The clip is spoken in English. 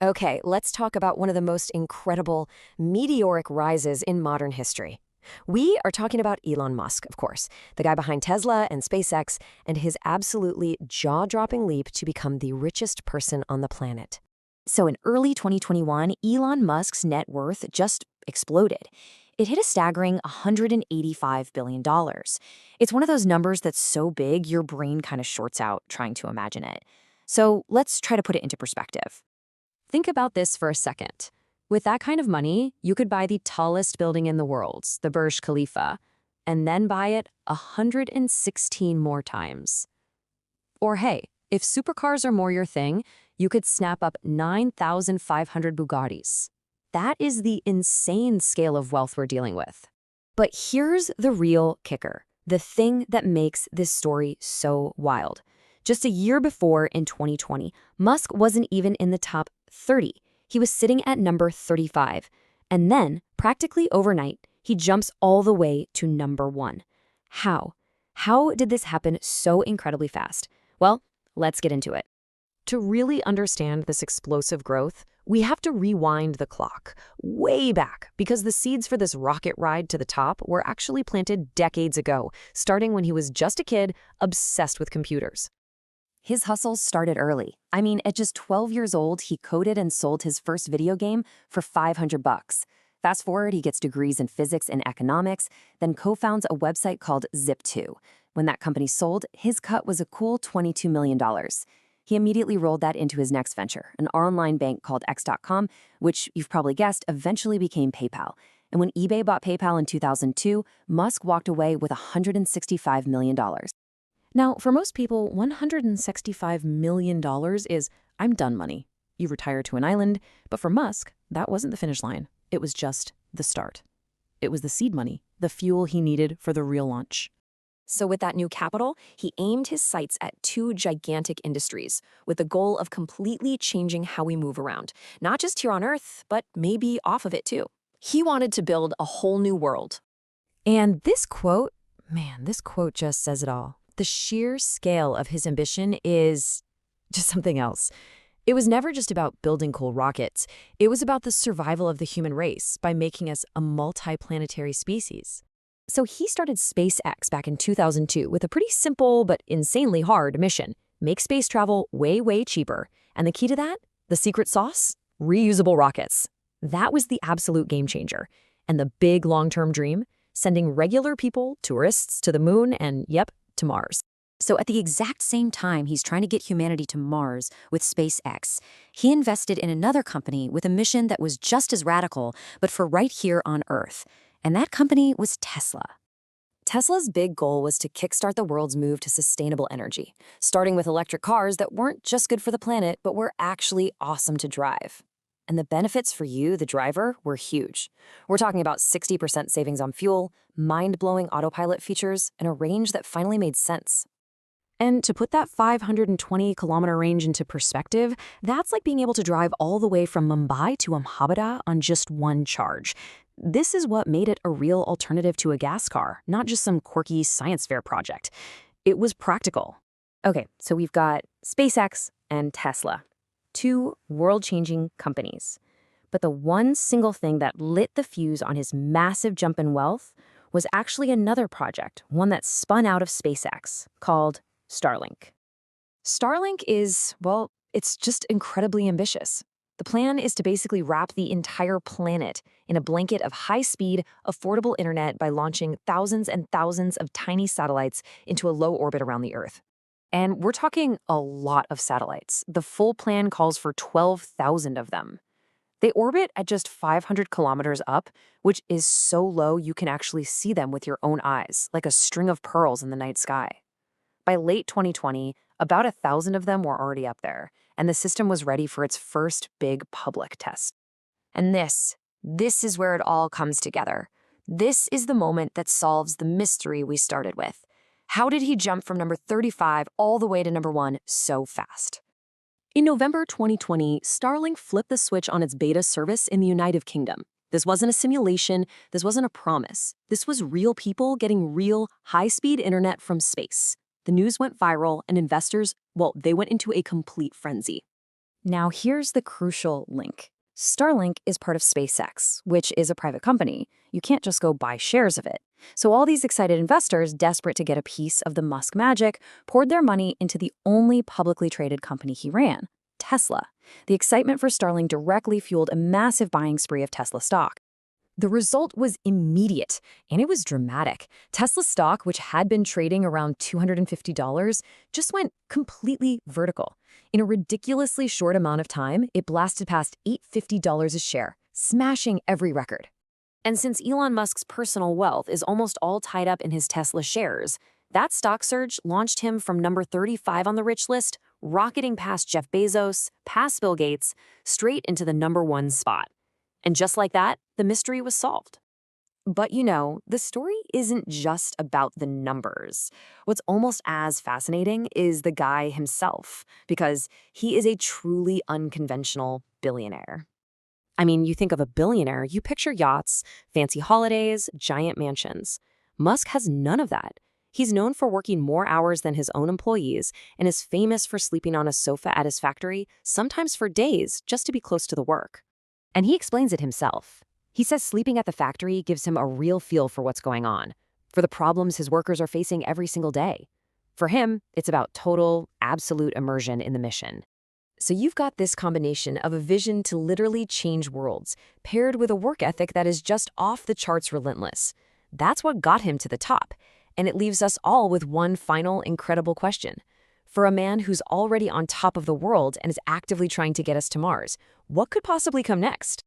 Okay, let's talk about one of the most incredible meteoric rises in modern history. We are talking about Elon Musk, of course, the guy behind Tesla and SpaceX, and his absolutely jaw-dropping leap to become the richest person on the planet. So in early 2021, Elon Musk's net worth just exploded. It hit a staggering $185 billion. It's one of those numbers that's so big your brain kind of shorts out trying to imagine it. So let's try to put it into perspective. Think about this for a second. With that kind of money, you could buy the tallest building in the world, the Burj Khalifa, and then buy it 116 more times. Or hey, if supercars are more your thing, you could snap up 9,500 Bugattis. That is the insane scale of wealth we're dealing with. But here's the real kicker, the thing that makes this story so wild. Just a year before, in 2020, Musk wasn't even in the top 30. He was sitting at number 35. And then, practically overnight, he jumps all the way to number 1. How? How did this happen so incredibly fast? Well, let's get into it. To really understand this explosive growth, we have to rewind the clock way back because the seeds for this rocket ride to the top were actually planted decades ago, starting when he was just a kid obsessed with computers. His hustles started early. I mean, at just 12 years old, he coded and sold his first video game for $500. Fast forward, he gets degrees in physics and economics, then co-founds a website called Zip2. When that company sold, his cut was a cool $22 million. He immediately rolled that into his next venture, an online bank called X.com, which you've probably guessed eventually became PayPal. And when eBay bought PayPal in 2002, Musk walked away with $165 million. Now, for most people, $165 million is I'm done money. You retire to an island, but for Musk, that wasn't the finish line. It was just the start. It was the seed money, the fuel he needed for the real launch. So with that new capital, he aimed his sights at 2 gigantic industries with the goal of completely changing how we move around, not just here on Earth, but maybe off of it too. He wanted to build a whole new world. And this quote just says it all. The sheer scale of his ambition is just something else. It was never just about building cool rockets. It was about the survival of the human race by making us a multi-planetary species. So he started SpaceX back in 2002 with a pretty simple but insanely hard mission: make space travel way, way cheaper. And the key to that? The secret sauce? Reusable rockets. That was the absolute game changer. And the big long-term dream? Sending regular people, tourists, to the moon and, yep, to Mars. So at the exact same time he's trying to get humanity to Mars with SpaceX, he invested in another company with a mission that was just as radical, but for right here on Earth. And that company was Tesla. Tesla's big goal was to kickstart the world's move to sustainable energy, starting with electric cars that weren't just good for the planet, but were actually awesome to drive. And the benefits for you, the driver, were huge. We're talking about 60% savings on fuel, mind-blowing autopilot features, and a range that finally made sense. And to put that 520-kilometer range into perspective, that's like being able to drive all the way from Mumbai to Ahmedabad on just one charge. This is what made it a real alternative to a gas car, not just some quirky science fair project. It was practical. Okay, so we've got SpaceX and Tesla, 2 world-changing companies. But the one single thing that lit the fuse on his massive jump in wealth was actually another project, one that spun out of SpaceX, called Starlink. Starlink is, well, it's just incredibly ambitious. The plan is to basically wrap the entire planet in a blanket of high-speed, affordable internet by launching thousands and thousands of tiny satellites into a low orbit around the Earth. And we're talking a lot of satellites. The full plan calls for 12,000 of them. They orbit at just 500 kilometers up, which is so low you can actually see them with your own eyes, like a string of pearls in the night sky. By late 2020, about 1,000 of them were already up there, and the system was ready for its first big public test. And this is where it all comes together. This is the moment that solves the mystery we started with. How did he jump from number 35 all the way to number 1 so fast? In November 2020, Starlink flipped the switch on its beta service in the United Kingdom. This wasn't a simulation, this wasn't a promise. This was real people getting real, high-speed internet from space. The news went viral, and investors, well, they went into a complete frenzy. Now here's the crucial link. Starlink is part of SpaceX, which is a private company. You can't just go buy shares of it. So all these excited investors, desperate to get a piece of the Musk magic, poured their money into the only publicly traded company he ran, Tesla. The excitement for Starlink directly fueled a massive buying spree of Tesla stock. The result was immediate, and it was dramatic. Tesla stock, which had been trading around $250, just went completely vertical. In a ridiculously short amount of time, it blasted past $850 a share, smashing every record. And since Elon Musk's personal wealth is almost all tied up in his Tesla shares, that stock surge launched him from number 35 on the rich list, rocketing past Jeff Bezos, past Bill Gates, straight into the #1 spot. And just like that, the mystery was solved. But the story isn't just about the numbers. What's almost as fascinating is the guy himself, because he is a truly unconventional billionaire. I mean, you think of a billionaire, you picture yachts, fancy holidays, giant mansions. Musk has none of that. He's known for working more hours than his own employees and is famous for sleeping on a sofa at his factory, sometimes for days, just to be close to the work. And he explains it himself. He says sleeping at the factory gives him a real feel for what's going on, for the problems his workers are facing every single day. For him, it's about total, absolute immersion in the mission. So you've got this combination of a vision to literally change worlds, paired with a work ethic that is just off the charts relentless. That's what got him to the top. And it leaves us all with one final incredible question. For a man who's already on top of the world and is actively trying to get us to Mars, what could possibly come next?